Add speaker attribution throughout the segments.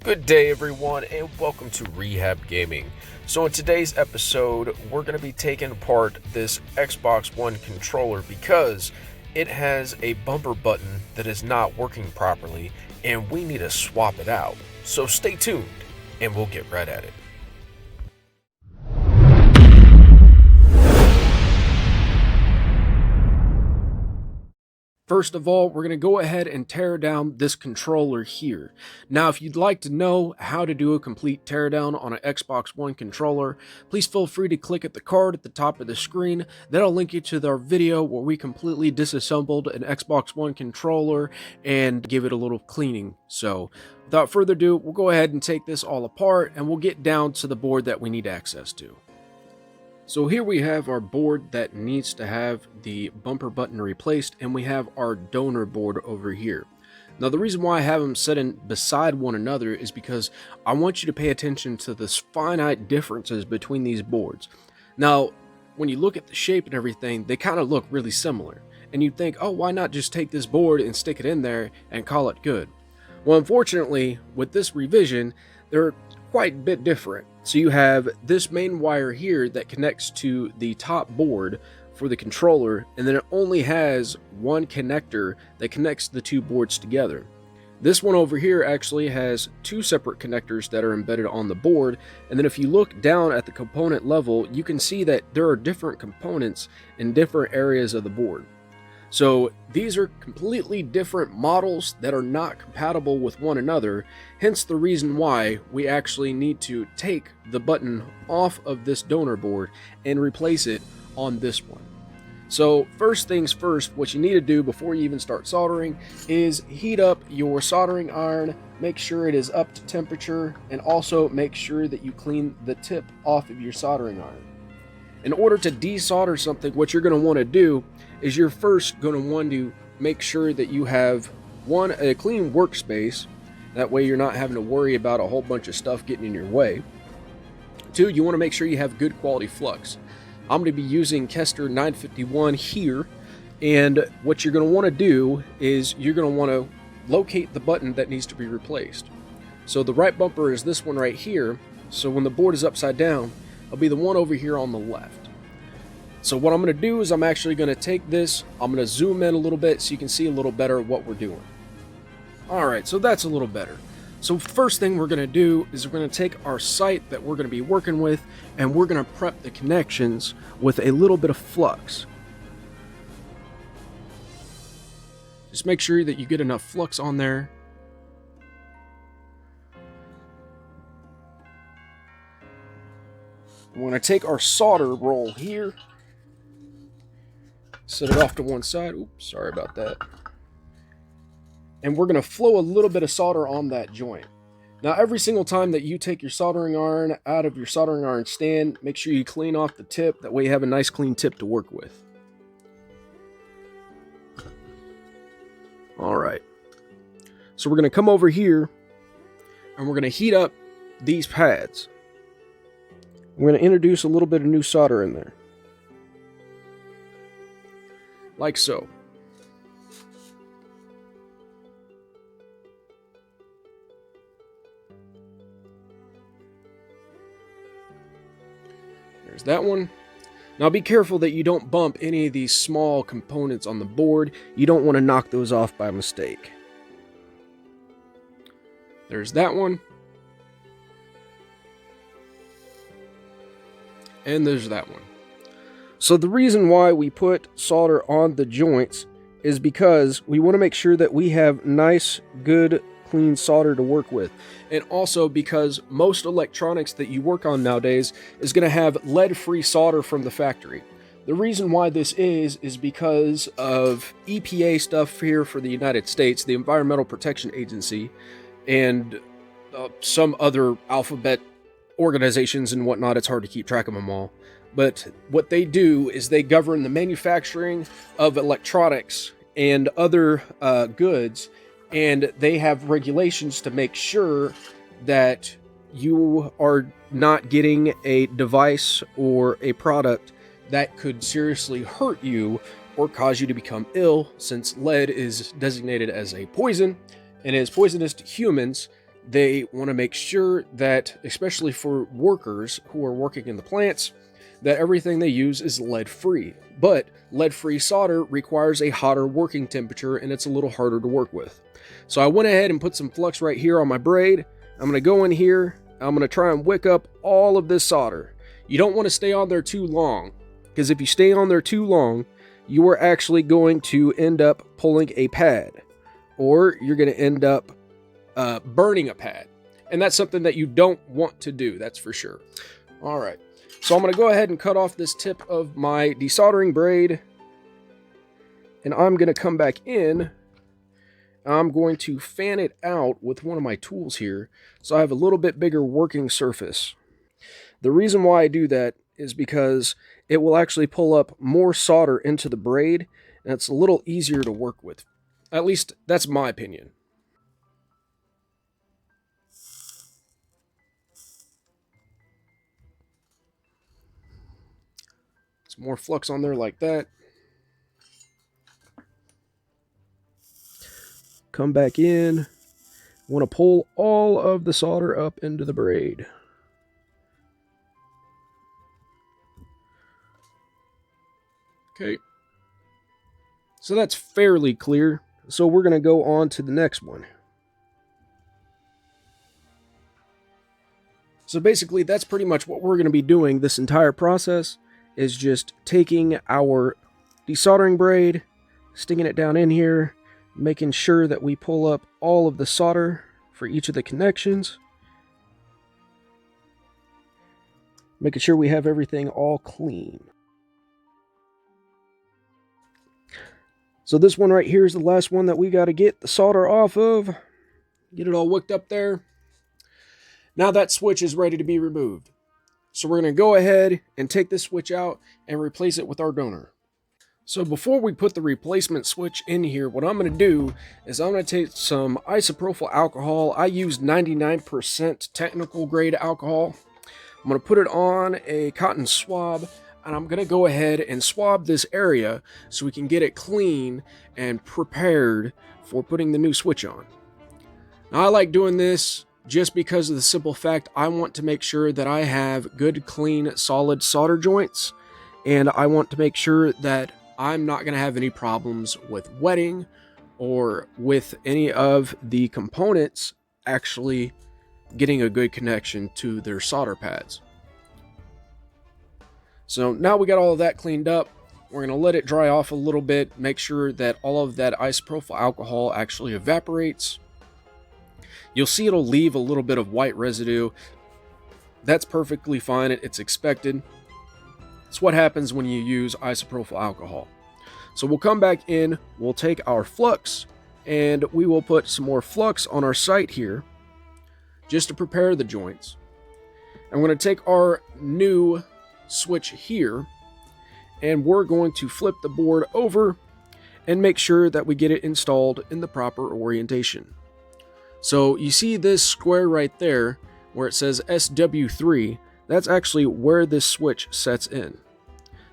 Speaker 1: Good day everyone and welcome to Rehab Gaming. So in today's episode we're going to be taking apart this Xbox One controller because it has a bumper button that is not working properly and we need to swap it out. So stay tuned and we'll get right at it. First of all, we're going to go ahead and tear down this controller here. Now, if you'd like to know how to do a complete teardown on an Xbox One controller, please feel free to click at the card at the top of the screen. That'll link you to our video where we completely disassembled an Xbox One controller and give it a little cleaning. So, without further ado, we'll go ahead and take this all apart and we'll get down to the board that we need access to. So here we have our board that needs to have the bumper button replaced, and we have our donor board over here. Now the reason why I have them set in beside one another is because I want you to pay attention to the finite differences between these boards. Now when you look at the shape and everything, they kind of look really similar, and you'd think, oh, why not just take this board and stick it in there and call it good? Well, unfortunately with this revision they're quite a bit different. So you have this main wire here that connects to the top board for the controller, and then it only has one connector that connects the two boards together. This one over here actually has two separate connectors that are embedded on the board, and then if you look down at the component level, you can see that there are different components in different areas of the board. So these are completely different models that are not compatible with one another, hence the reason why we actually need to take the button off of this donor board and replace it on this one. So first things first, what you need to do before you even start soldering is heat up your soldering iron, make sure it is up to temperature, and also make sure that you clean the tip off of your soldering iron. In order to desolder something, what you're going to want to do is you're first going to want to make sure that you have a clean workspace. That way you're not having to worry about a whole bunch of stuff getting in your way. Two, you want to make sure you have good quality flux. I'm going to be using Kester 951 here, and what you're going to want to do is you're going to want to locate the button that needs to be replaced. So the right bumper is this one right here, so when the board is upside down, it'll be the one over here on the left. So what I'm going to do is I'm actually going to take this, I'm going to zoom in a little bit so you can see a little better what we're doing. Alright, so that's a little better. So first thing we're going to do is we're going to take our sight that we're going to be working with, and we're going to prep the connections with a little bit of flux. Just make sure that you get enough flux on there. We're going to take our solder roll here, set it off to one side. Oops, sorry about that. And we're going to flow a little bit of solder on that joint. Now, every single time that you take your soldering iron out of your soldering iron stand, make sure you clean off the tip. That way you have a nice clean tip to work with. All right. So we're going to come over here and we're going to heat up these pads. We're going to introduce a little bit of new solder in there. Like so. There's that one. Now be careful that you don't bump any of these small components on the board. You don't want to knock those off by mistake. There's that one. And there's that one. So the reason why we put solder on the joints is because we want to make sure that we have nice, good, clean solder to work with. And also because most electronics that you work on nowadays is going to have lead-free solder from the factory. The reason why this is because of EPA stuff here for the United States, the Environmental Protection Agency, and some other alphabet organizations and whatnot. It's hard to keep track of them all. But what they do is they govern the manufacturing of electronics and other goods, and they have regulations to make sure that you are not getting a device or a product that could seriously hurt you or cause you to become ill, since lead is designated as a poison and is poisonous to humans. They want to make sure that, especially for workers who are working in the plants, that everything they use is lead-free. But lead-free solder requires a hotter working temperature, and it's a little harder to work with. So I went ahead and put some flux right here on my braid. I'm going to go in here. I'm going to try and wick up all of this solder. You don't want to stay on there too long, because if you stay on there too long, you are actually going to end up pulling a pad, or you're going to end up burning a pad. And that's something that you don't want to do, that's for sure. All right, so I'm going to go ahead and cut off this tip of my desoldering braid, and I'm going to come back in. I'm going to fan it out with one of my tools here, so I have a little bit bigger working surface. The reason why I do that is because it will actually pull up more solder into the braid, and it's a little easier to work with. At least, that's my opinion. Some more flux on there like that. Come back in. Want to pull all of the solder up into the braid. Okay. So that's fairly clear. So we're going to go on to the next one. So basically, that's pretty much what we're going to be doing this entire process, is just taking our desoldering braid, sticking it down in here, making sure that we pull up all of the solder for each of the connections, making sure we have everything all clean. So this one right here is the last one that we got to get the solder off of. Get it all wicked up there. Now that switch is ready to be removed. So we're going to go ahead and take this switch out and replace it with our donor. So before we put the replacement switch in here, what I'm going to do is I'm going to take some isopropyl alcohol. I use 99% technical grade alcohol. I'm going to put it on a cotton swab, and I'm going to go ahead and swab this area so we can get it clean and prepared for putting the new switch on. Now I like doing this just because of the simple fact I want to make sure that I have good, clean, solid solder joints, and I want to make sure that I'm not going to have any problems with wetting or with any of the components actually getting a good connection to their solder pads. So now we got all of that cleaned up. We're going to let it dry off a little bit, make sure that all of that isopropyl alcohol actually evaporates. You'll see it'll leave a little bit of white residue. That's perfectly fine. It's expected. It's what happens when you use isopropyl alcohol. So we'll come back in, we'll take our flux, and we will put some more flux on our site here just to prepare the joints. And we're going to take our new switch here, and we're going to flip the board over and make sure that we get it installed in the proper orientation. So you see this square right there where it says SW3, that's actually where this switch sets in.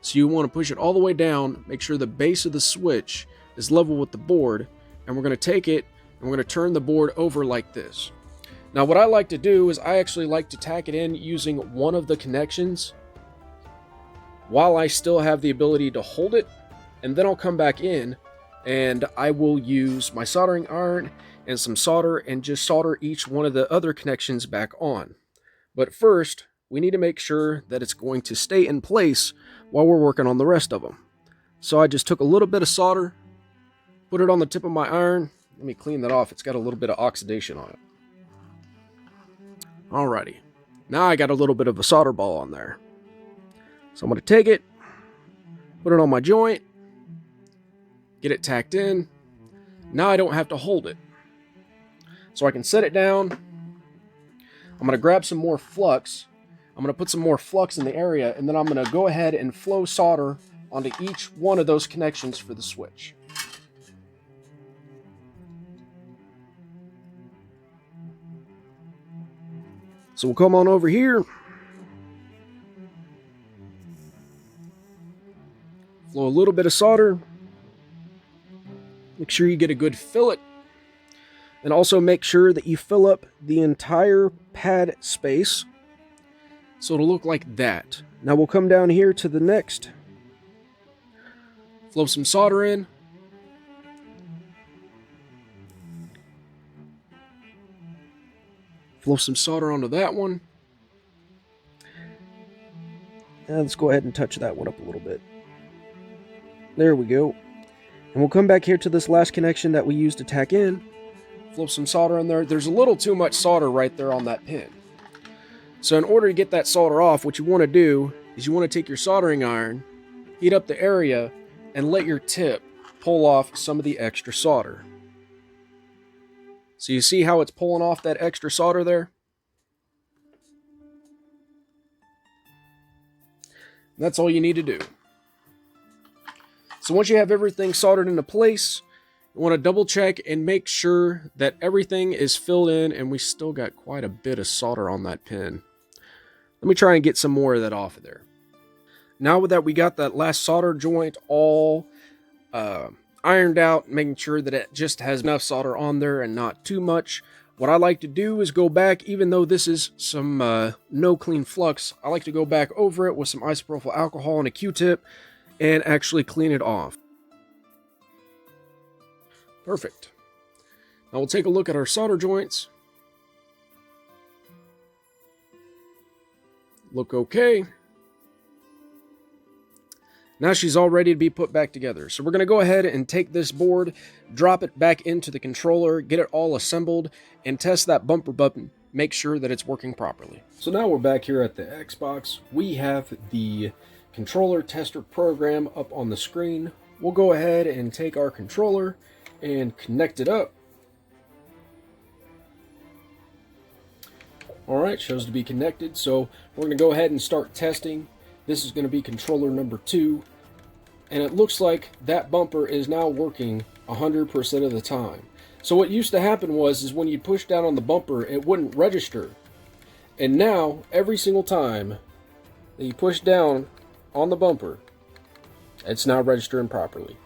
Speaker 1: So you want to push it all the way down, make sure the base of the switch is level with the board, and we're going to take it and we're going to turn the board over like this. Now what I like to do is I actually like to tack it in using one of the connections while I still have the ability to hold it, and then I'll come back in and I will use my soldering iron and some solder and just solder each one of the other connections back on. But first, we need to make sure that it's going to stay in place while we're working on the rest of them. So I just took a little bit of solder, put it on the tip of my iron. Let me clean that off. It's got a little bit of oxidation on it. Alrighty. Now I got a little bit of a solder ball on there. So I'm going to take it, put it on my joint, get it tacked in. Now I don't have to hold it. So I can set it down. I'm going to grab some more flux. I'm going to put some more flux in the area, and then I'm going to go ahead and flow solder onto each one of those connections for the switch. So we'll come on over here. Flow a little bit of solder. Make sure you get a good fillet. And also make sure that you fill up the entire pad space so it'll look like that. Now we'll come down here to the next. Flow some solder in. Flow some solder onto that one. And let's go ahead and touch that one up a little bit. There we go. And we'll come back here to this last connection that we used to tack in. Flow some solder in there. There's a little too much solder right there on that pin. So in order to get that solder off, what you want to do is you want to take your soldering iron, heat up the area, and let your tip pull off some of the extra solder. So you see how it's pulling off that extra solder there? That's all you need to do. So once you have everything soldered into place, you want to double check and make sure that everything is filled in, and we still got quite a bit of solder on that pin. Let me try and get some more of that off of there. Now that we got that last solder joint all ironed out, making sure that it just has enough solder on there and not too much, what I like to do is go back, even though this is some no clean flux, I like to go back over it with some isopropyl alcohol and a Q-tip and actually clean it off. Perfect. Now we'll take a look at our solder joints. Look okay. Now she's all ready to be put back together. So we're going to go ahead and take this board, drop it back into the controller, get it all assembled, and test that bumper button. Make sure that it's working properly. So now we're back here at the Xbox. We have the controller tester program up on the screen. We'll go ahead and take our controller and connect it up. Alright, shows to be connected, so we're going to go ahead and start testing. This is going to be controller number 2, and it looks like that bumper is now working 100% of the time. So what used to happen is when you push down on the bumper, it wouldn't register. And now, every single time that you push down on the bumper, it's now registering properly.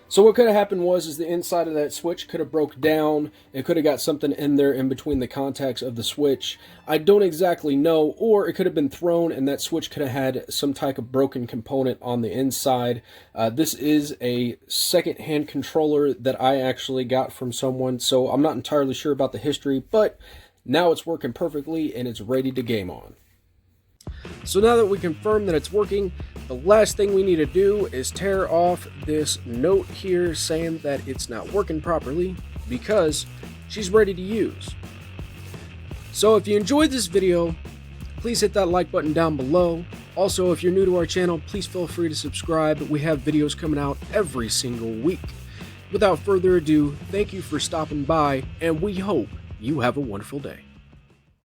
Speaker 1: So what could have happened is the inside of that switch could have broke down. It could have got something in there in between the contacts of the switch. I don't exactly know, or it could have been thrown and that switch could have had some type of broken component on the inside. This is a second-hand controller that I actually got from someone, so I'm not entirely sure about the history, but now it's working perfectly and it's ready to game on. So now that we confirm that it's working, the last thing we need to do is tear off this note here saying that it's not working properly because she's ready to use. So if you enjoyed this video, please hit that like button down below. Also, if you're new to our channel, please feel free to subscribe. We have videos coming out every single week. Without further ado, thank you for stopping by, and we hope you have a wonderful day.